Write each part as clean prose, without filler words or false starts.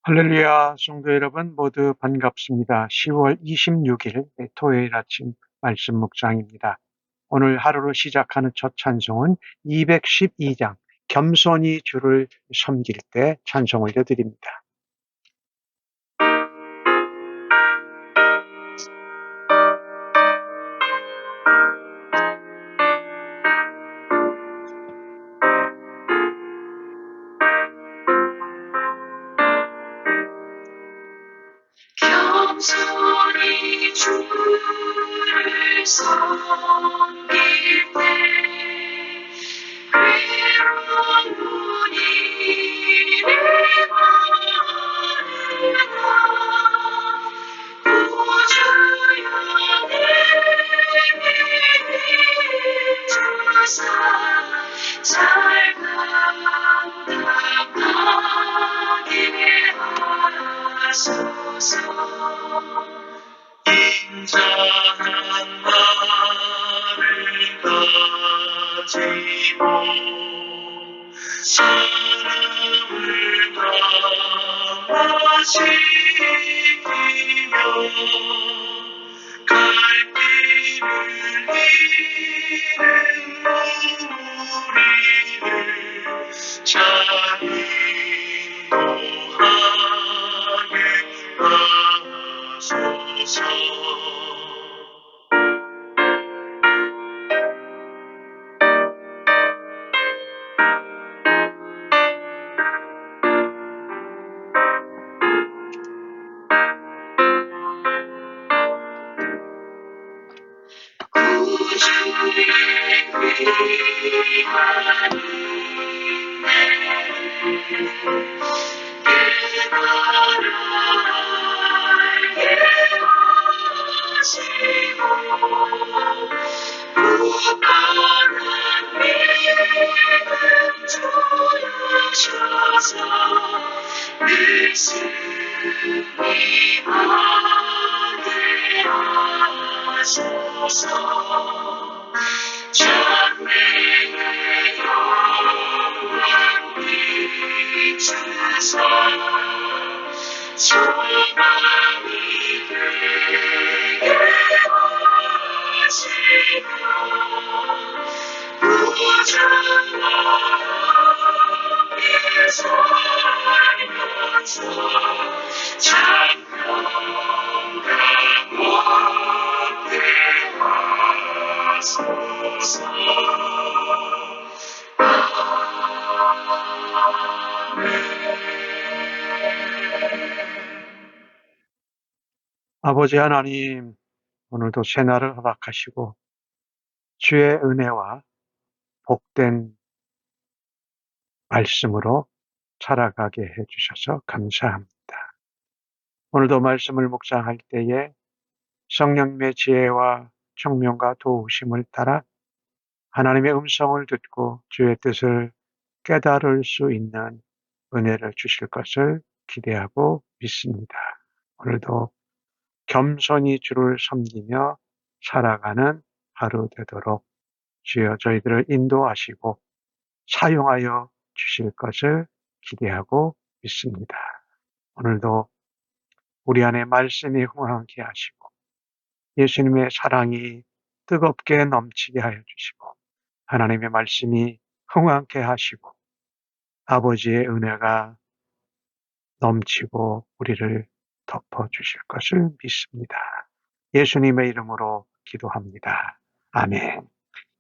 할렐루야, 성도 여러분 모두 반갑습니다. 10월 26일 토요일 아침 말씀 묵상입니다. 오늘 하루를 시작하는 첫 찬송은 212장 겸손히 주를 섬길 때 찬송 올려드립니다. 겸손히 주를 섬길 때 괴로운 일이 많으나 구주여 내게 주사 잘 감당하게 하소서. 인자한 말을 가지고 사람을 감화시키며 갈 길을 잃은 우리를 잘 인도하게 하소서. 구주의 귀한 은혜를 깨달아 알게 하시고 굳건한 믿음 주셔서 승리하게 하소서. 찬미의 영광 비추사 소망이 되게 하시며 구주와 함께 살면서 찬양과 못되게 하소서. 아버지 하나님, 오늘도 새날을 허락하시고 주의 은혜와 복된 말씀으로 살아가게 해주셔서 감사합니다. 오늘도 말씀을 묵상할 때에 성령님의 지혜와 총명과 도우심을 따라 하나님의 음성을 듣고 주의 뜻을 깨달을 수 있는 은혜를 주실 것을 기대하고 믿습니다. 오늘도 겸손히 주를 섬기며 살아가는 하루 되도록 주여 저희들을 인도하시고 사용하여 주실 것을 기대하고 믿습니다. 오늘도 우리 안에 말씀이 흥황케 하시고 예수님의 사랑이 뜨겁게 넘치게 하여 주시고 하나님의 말씀이 흥황케 하시고 아버지의 은혜가 넘치고 우리를 덮어주실 것을 믿습니다. 예수님의 이름으로 기도합니다. 아멘.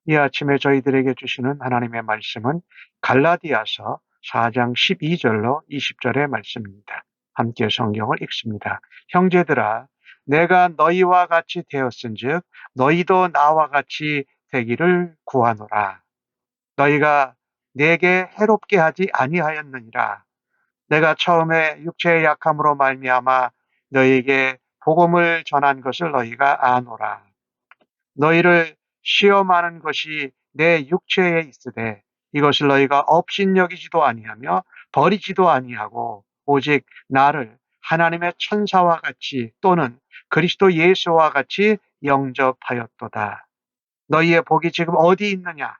이 아침에 저희들에게 주시는 하나님의 말씀은 갈라디아서 4장 12절로 20절의 말씀입니다. 함께 성경을 읽습니다. 형제들아, 내가 너희와 같이 되었은즉 너희도 나와 같이 되기를 구하노라. 너희가 내게 해롭게 하지 아니하였느니라. 내가 처음에 육체의 약함으로 말미암아 너희에게 복음을 전한 것을 너희가 아노라. 너희를 시험하는 것이 내 육체에 있으되 이것을 너희가 업신여기지도 아니하며 버리지도 아니하고 오직 나를 하나님의 천사와 같이 또는 그리스도 예수와 같이 영접하였도다. 너희의 복이 지금 어디 있느냐?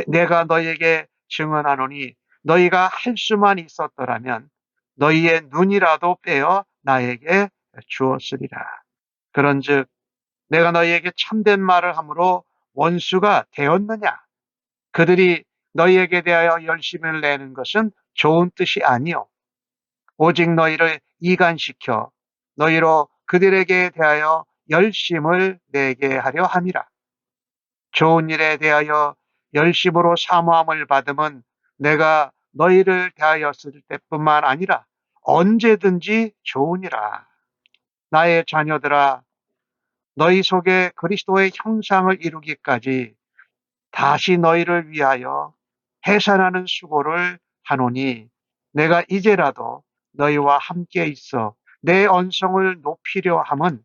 내가 너희에게 증언하노니 너희가 할 수만 있었더라면 너희의 눈이라도 빼어 나에게 주었으리라. 그런즉 내가 너희에게 참된 말을 함으로 원수가 되었느냐? 그들이 너희에게 대하여 열심을 내는 것은 좋은 뜻이 아니요 오직 너희를 이간시켜 너희로 그들에게 대하여 열심을 내게 하려 함이라. 좋은 일에 대하여 열심으로 사모함을 받음은 내가 너희를 대하였을 때뿐만 아니라 언제든지 좋으니라. 나의 자녀들아, 너희 속에 그리스도의 형상을 이루기까지 다시 너희를 위하여 해산하는 수고를 하노니 내가 이제라도 너희와 함께 있어 내 언성을 높이려 함은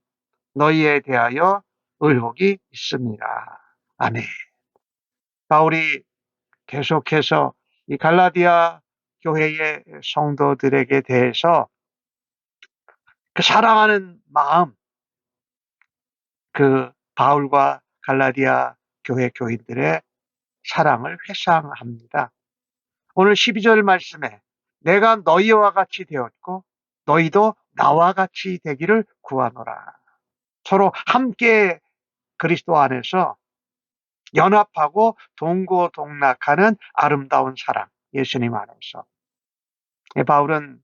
너희에 대하여 의혹이 있습니다. 아멘. 바울이 계속해서 이 갈라디아 교회의 성도들에게 대해서 그 사랑하는 마음, 그 바울과 갈라디아 교회 교인들의 사랑을 회상합니다. 오늘 12절 말씀에 내가 너희와 같이 되었고 너희도 나와 같이 되기를 구하노라. 서로 함께 그리스도 안에서 연합하고 동고동락하는 아름다운 사랑, 예수님 안에서. 바울은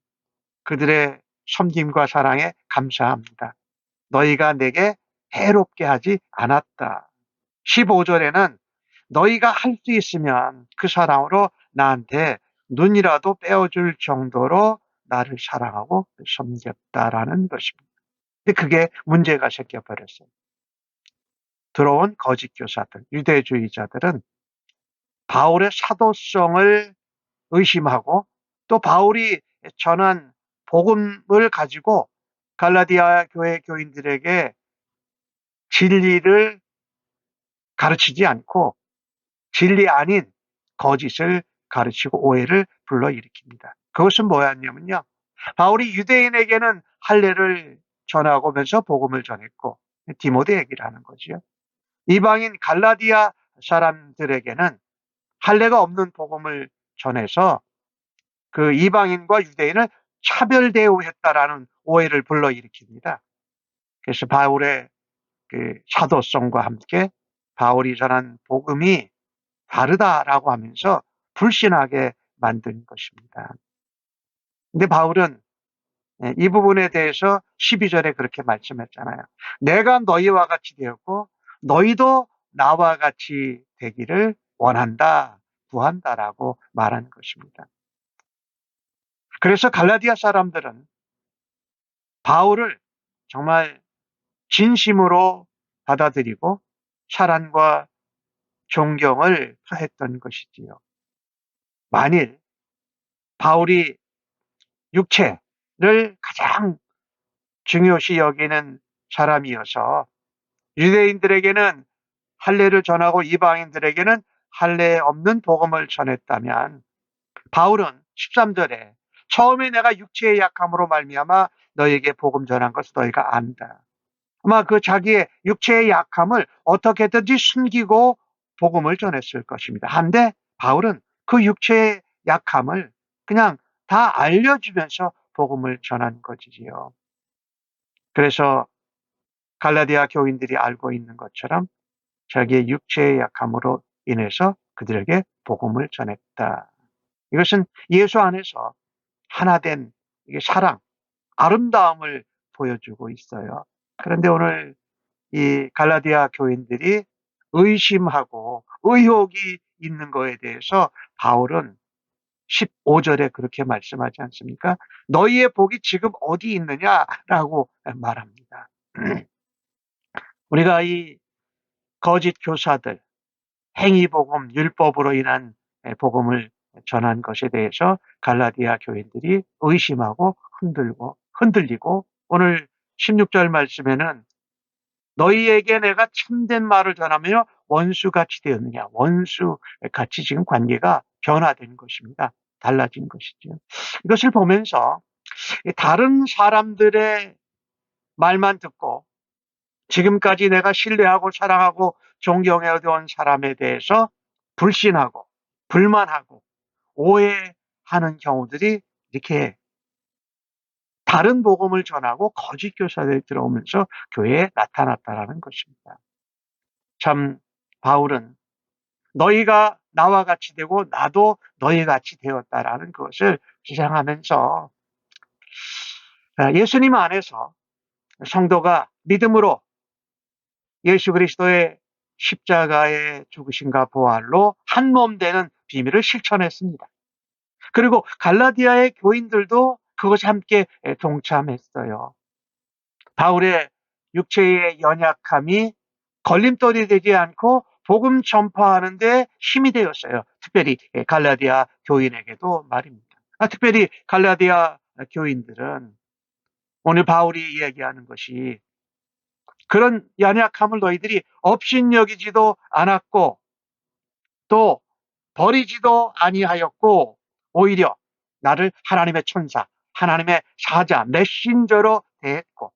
그들의 섬김과 사랑에 감사합니다. 너희가 내게 해롭게 하지 않았다. 15절에는 너희가 할 수 있으면 그 사랑으로 나한테 눈이라도 빼어줄 정도로 나를 사랑하고 섬겼다라는 것입니다. 근데 그게 문제가 생겨버렸어요. 들어온 거짓 교사들, 유대주의자들은 바울의 사도성을 의심하고 또 바울이 전한 복음을 가지고 갈라디아 교회 교인들에게 진리를 가르치지 않고 진리 아닌 거짓을 가르치고 오해를 불러일으킵니다. 그것은 뭐였냐면요. 바울이 유대인에게는 할례를 전하고면서 복음을 전했고 디모데 얘기를 하는 거지요. 이방인 갈라디아 사람들에게는 할례가 없는 복음을 전해서 그 이방인과 유대인을 차별 대우했다라는 오해를 불러일으킵니다. 그래서 바울의 그 사도성과 함께 바울이 전한 복음이 다르다라고 하면서 불신하게 만든 것입니다. 근데 바울은 이 부분에 대해서 12절에 그렇게 말씀했잖아요. 내가 너희와 같이 되었고 너희도 나와 같이 되기를 원한다, 구한다라고 말한 것입니다. 그래서 갈라디아 사람들은 바울을 정말 진심으로 받아들이고 사랑과 존경을 표했던 것이지요. 만일 바울이 육체를 가장 중요시 여기는 사람이어서 유대인들에게는 할례를 전하고 이방인들에게는 할례 없는 복음을 전했다면 바울은 13절에 처음에 내가 육체의 약함으로 말미암아 너에게 복음 전한 것을 너희가 안다. 아마 그 자기의 육체의 약함을 어떻게든지 숨기고 복음을 전했을 것입니다. 한데 바울은 그 육체의 약함을 그냥 다 알려주면서 복음을 전한 것이지요. 그래서 갈라디아 교인들이 알고 있는 것처럼 자기의 육체의 약함으로 인해서 그들에게 복음을 전했다. 이것은 예수 안에서 하나된 사랑, 아름다움을 보여주고 있어요. 그런데 오늘 이 갈라디아 교인들이 의심하고 의혹이 있는 거에 대해서 바울은 15절에 그렇게 말씀하지 않습니까? 너희의 복이 지금 어디 있느냐라고 말합니다. 우리가 이 거짓 교사들, 행위복음, 율법으로 인한 복음을 전한 것에 대해서 갈라디아 교인들이 의심하고 흔들리고 오늘 16절 말씀에는 너희에게 내가 참된 말을 전하며 원수같이 되었느냐. 원수같이 지금 관계가 변화된 것입니다. 달라진 것이죠. 이것을 보면서 다른 사람들의 말만 듣고 지금까지 내가 신뢰하고 사랑하고 존경해온 사람에 대해서 불신하고 불만하고 오해하는 경우들이 이렇게 다른 복음을 전하고 거짓 교사들이 들어오면서 교회에 나타났다라는 것입니다. 참 바울은 너희가 나와 같이 되고 나도 너희 같이 되었다라는 것을 주장하면서 예수님 안에서 성도가 믿음으로 예수 그리스도의 십자가의 죽으심과 부활로 한 몸 되는 비밀을 실천했습니다. 그리고 갈라디아의 교인들도 그것에 함께 동참했어요. 바울의 육체의 연약함이 걸림돌이 되지 않고 복음 전파하는 데 힘이 되었어요. 특별히 갈라디아 교인에게도 말입니다. 특별히 갈라디아 교인들은 오늘 바울이 이야기하는 것이 그런 연약함을 너희들이 업신여기지도 않았고 또 버리지도 아니하였고 오히려 나를 하나님의 천사, 하나님의 사자, 메신저로 대했고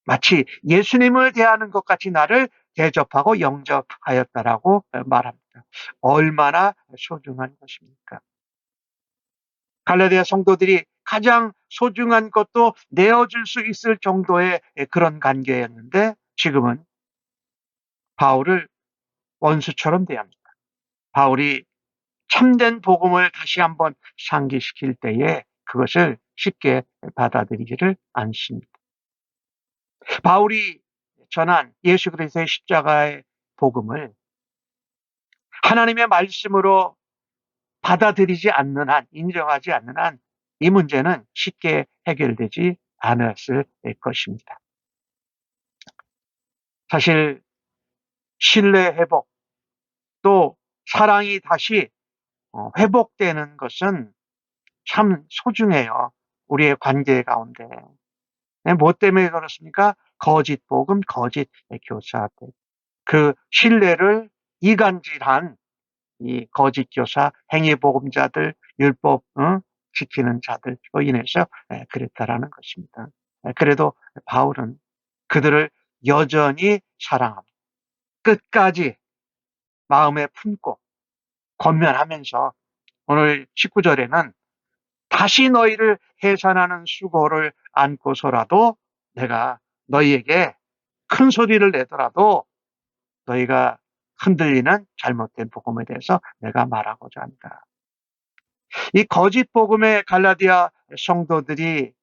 마치 예수님을 대하는 것 같이 나를 대접하고 영접하였다라고 말합니다. 얼마나 소중한 것입니까? 갈라디아 성도들이 가장 소중한 것도 내어줄 수 있을 정도의 그런 관계였는데 지금은 바울을 원수처럼 대합니다. 바울이 참된 복음을 다시 한번 상기시킬 때에 그것을 쉽게 받아들이지를 않습니다. 바울이 전한 예수 그리스도의 십자가의 복음을 하나님의 말씀으로 받아들이지 않는 한, 인정하지 않는 한, 이 문제는 쉽게 해결되지 않았을 것입니다. 사실 신뢰 회복, 또 사랑이 다시 회복되는 것은 참 소중해요. 우리의 관계 가운데. 뭐 때문에 그렇습니까? 거짓 복음, 거짓 교사들. 그 신뢰를 이간질한 이 거짓 교사, 행위 복음자들, 율법 지키는 자들로 인해서 그랬다라는 것입니다. 그래도 바울은 그들을 여전히 사랑합니다. 끝까지 마음에 품고 권면하면서 오늘 19절에는 다시 너희를 해산하는 수고를 안고서라도 내가 너희에게 큰 소리를 내더라도 너희가 흔들리는 잘못된 복음에 대해서 내가 말하고자 한다. 이 거짓 복음의 갈라디아 성도들이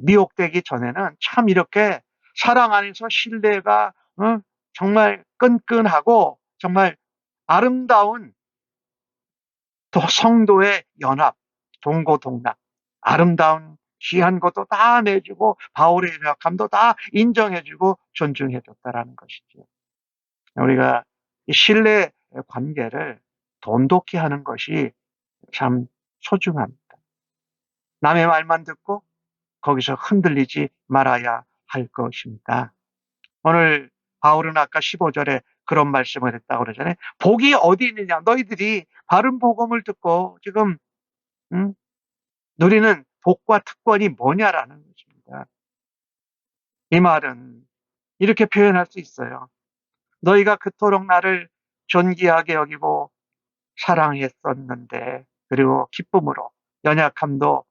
미혹되기 전에는 참 이렇게 사랑 안에서 신뢰가 정말 끈끈하고 정말 아름다운 또 성도의 연합, 동고동락, 아름다운 귀한 것도 다 내주고 바울의 연약함도 다 인정해주고 존중해줬다라는 것이죠. 우리가 이 신뢰 관계를 돈독히 하는 것이 참 소중합니다. 남의 말만 듣고 거기서 흔들리지 말아야 할 것입니다. 오늘 바울은 아까 15절에 그런 말씀을 했다고 그러잖아요. 복이 어디 있느냐? 너희들이 바른 복음을 듣고 지금 누리는 복과 특권이 뭐냐라는 것입니다. 이 말은 이렇게 표현할 수 있어요. 너희가 그토록 나를 존귀하게 여기고 사랑했었는데 그리고 기쁨으로 연약함도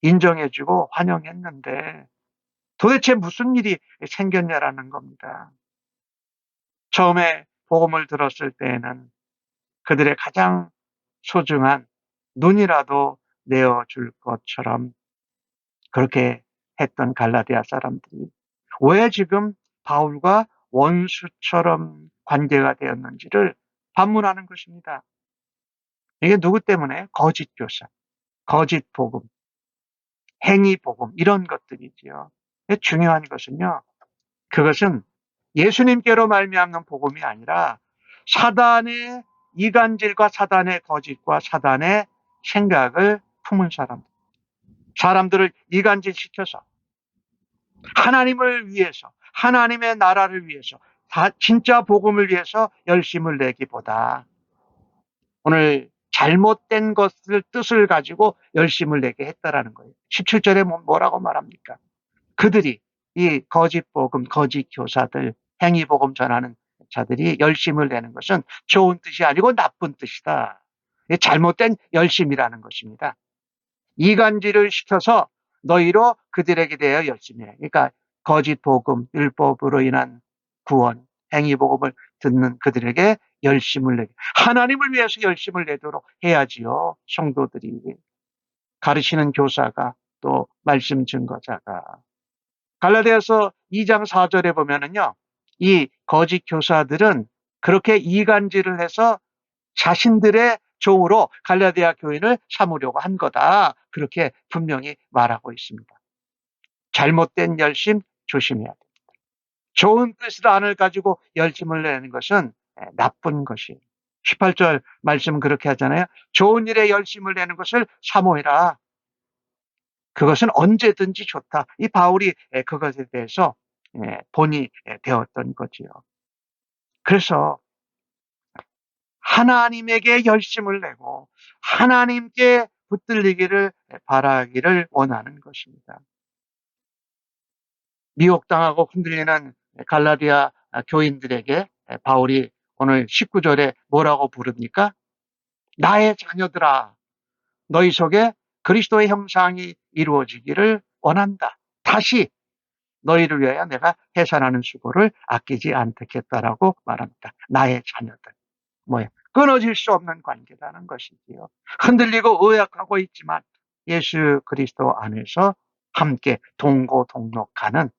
인정해주고 환영했는데 도대체 무슨 일이 생겼냐라는 겁니다. 처음에 복음을 들었을 때에는 그들의 가장 소중한 눈이라도 내어줄 것처럼 그렇게 했던 갈라디아 사람들이 왜 지금 바울과 원수처럼 관계가 되었는지를 반문하는 것입니다. 이게 누구 때문에? 거짓 교사, 거짓 복음, 행위 복음 이런 것들이지요. 중요한 것은요. 그것은 예수님께로 말미암는 복음이 아니라 사단의 이간질과 사단의 거짓과 사단의 생각을 품은 사람들을 이간질시켜서 하나님을 위해서 하나님의 나라를 위해서 진짜 복음을 위해서 열심을 내기보다 오늘 잘못된 것을 뜻을 가지고 열심을 내게 했다라는 거예요. 17절에 뭐라고 말합니까? 그들이 이 거짓 복음, 거짓 교사들, 행위 복음 전하는 자들이 열심을 내는 것은 좋은 뜻이 아니고 나쁜 뜻이다. 잘못된 열심이라는 것입니다. 이간질을 시켜서 너희로 그들에게 대하여 열심히 해. 그러니까 거짓 복음, 율법으로 인한 구원, 행위 복음을 듣는 그들에게 열심을 내게. 하나님을 위해서 열심을 내도록 해야지요. 성도들이. 가르치는 교사가 또 말씀 증거자가. 갈라디아서 2장 4절에 보면은요. 이 거짓 교사들은 그렇게 이간질을 해서 자신들의 종으로 갈라디아 교인을 삼으려고 한 거다. 그렇게 분명히 말하고 있습니다. 잘못된 열심 조심해야 돼. 좋은 뜻을 안을 가지고 열심을 내는 것은 나쁜 것이에요. 18절 말씀은 그렇게 하잖아요. 좋은 일에 열심을 내는 것을 사모해라. 그것은 언제든지 좋다. 이 바울이 그것에 대해서 본이 되었던 거지요. 그래서 하나님에게 열심을 내고 하나님께 붙들리기를 바라기를 원하는 것입니다. 미혹당하고 흔들리는 갈라디아 교인들에게 바울이 오늘 19절에 뭐라고 부릅니까? 나의 자녀들아, 너희 속에 그리스도의 형상이 이루어지기를 원한다. 다시 너희를 위하여 내가 해산하는 수고를 아끼지 않겠다라고 말합니다. 나의 자녀들. 뭐야? 끊어질 수 없는 관계라는 것이지요. 흔들리고 의약하고 있지만 예수 그리스도 안에서 함께 동고동록하는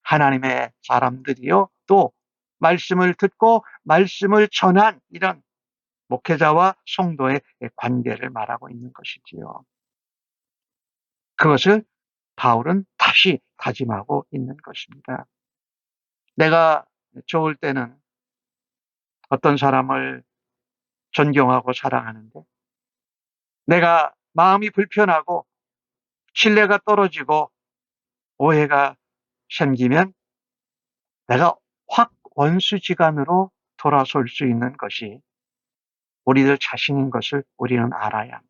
하나님의 사람들이요. 또 말씀을 듣고 말씀을 전한 이런 목회자와 성도의 관계를 말하고 있는 것이지요. 그것을 바울은 다시 다짐하고 있는 것입니다. 내가 좋을 때는 어떤 사람을 존경하고 사랑하는데 내가 마음이 불편하고 신뢰가 떨어지고 오해가 생기면 내가 확 원수지간으로 돌아설 수 있는 것이 우리들 자신인 것을 우리는 알아야 합니다.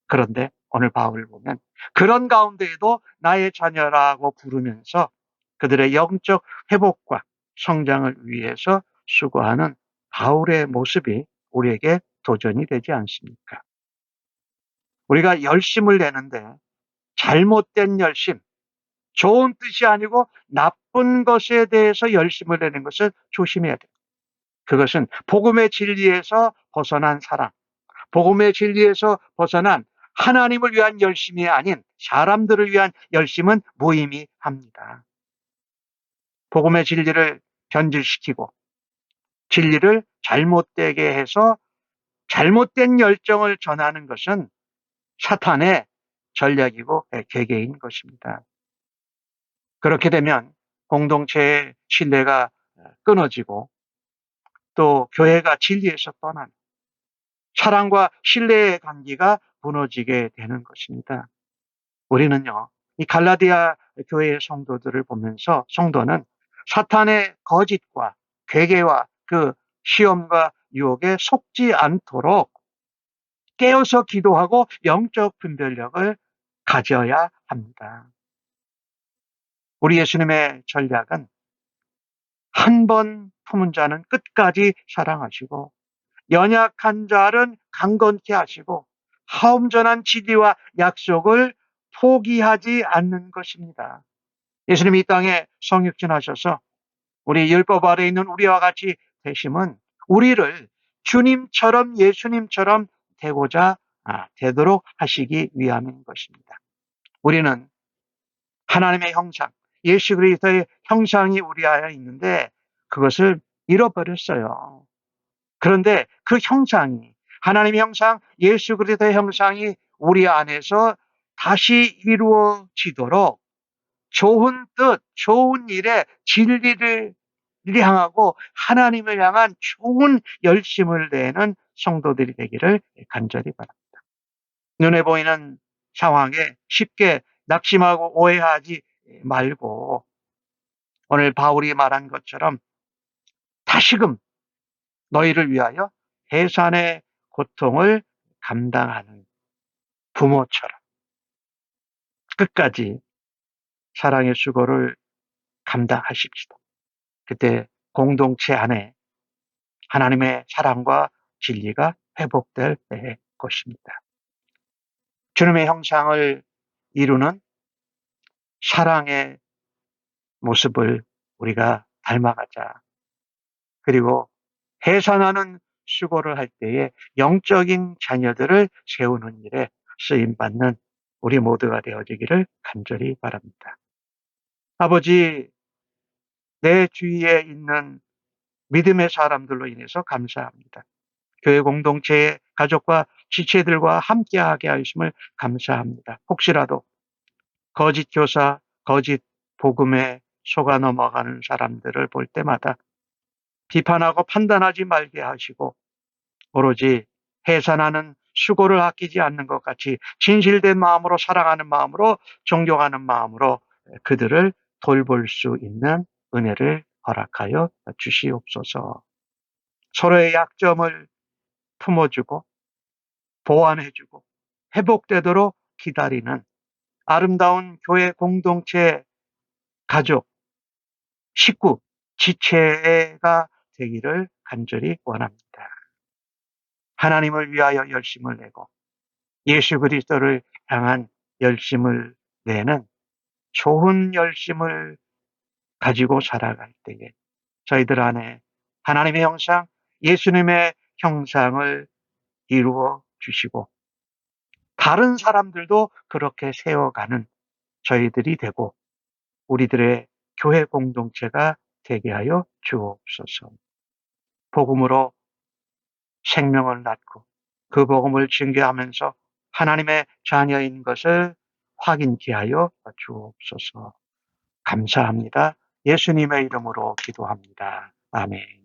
그런데 오늘 바울을 보면 그런 가운데에도 나의 자녀라고 부르면서 그들의 영적 회복과 성장을 위해서 수고하는 바울의 모습이 우리에게 도전이 되지 않습니까? 우리가 열심을 내는데 잘못된 열심, 좋은 뜻이 아니고 나쁜 것에 대해서 열심을 내는 것을 조심해야 돼요. 그것은 복음의 진리에서 벗어난 사랑, 복음의 진리에서 벗어난 하나님을 위한 열심이 아닌 사람들을 위한 열심은 무의미합니다. 복음의 진리를 변질시키고 진리를 잘못되게 해서 잘못된 열정을 전하는 것은 사탄의 전략이고 계계인 것입니다. 그렇게 되면 공동체의 신뢰가 끊어지고 또 교회가 진리에서 떠나는 사랑과 신뢰의 관계가 무너지게 되는 것입니다. 우리는요, 이 갈라디아 교회의 성도들을 보면서 성도는 사탄의 거짓과 괴계와 그 시험과 유혹에 속지 않도록 깨어서 기도하고 영적 분별력을 가져야 합니다. 우리 예수님의 전략은 한 번 품은 자는 끝까지 사랑하시고 연약한 자는 강건케 하시고 하엄전한 진리와 약속을 포기하지 않는 것입니다. 예수님이 이 땅에 성육신하셔서 우리 율법 아래 있는 우리와 같이 되심은 우리를 주님처럼 예수님처럼 되도록 하시기 위함인 것입니다. 우리는 하나님의 형상, 예수 그리스도의 형상이 우리 안에 있는데 그것을 잃어버렸어요. 그런데 그 형상이 하나님의 형상, 예수 그리스도의 형상이 우리 안에서 다시 이루어지도록 좋은 뜻, 좋은 일에 진리를 향하고 하나님을 향한 좋은 열심을 내는 성도들이 되기를 간절히 바랍니다. 눈에 보이는 상황에 쉽게 낙심하고 오해하지 말고 오늘 바울이 말한 것처럼 다시금 너희를 위하여 해산의 고통을 감당하는 부모처럼 끝까지 사랑의 수고를 감당하십시다. 그때 공동체 안에 하나님의 사랑과 진리가 회복될 것입니다. 주님의 형상을 이루는 사랑의 모습을 우리가 닮아가자. 그리고 해산하는 수고를 할 때에 영적인 자녀들을 세우는 일에 쓰임받는 우리 모두가 되어지기를 간절히 바랍니다. 아버지, 내 주위에 있는 믿음의 사람들로 인해서 감사합니다. 교회 공동체의 가족과 지체들과 함께하게 하심을 감사합니다. 혹시라도 거짓 교사, 거짓 복음에 속아 넘어가는 사람들을 볼 때마다 비판하고 판단하지 말게 하시고 오로지 해산하는 수고를 아끼지 않는 것 같이 진실된 마음으로 사랑하는 마음으로 존경하는 마음으로 그들을 돌볼 수 있는 은혜를 허락하여 주시옵소서. 서로의 약점을 품어주고 보완해주고 회복되도록 기다리는 아름다운 교회 공동체, 가족, 식구, 지체가 되기를 간절히 원합니다. 하나님을 위하여 열심을 내고 예수 그리스도를 향한 열심을 내는 좋은 열심을 가지고 살아갈 때에 저희들 안에 하나님의 형상, 예수님의 형상을 이루어 주시고 다른 사람들도 그렇게 세워가는 저희들이 되고 우리들의 교회 공동체가 되게 하여 주옵소서. 복음으로 생명을 낳고 그 복음을 증거하면서 하나님의 자녀인 것을 확인케 하여 주옵소서. 감사합니다. 예수님의 이름으로 기도합니다. 아멘.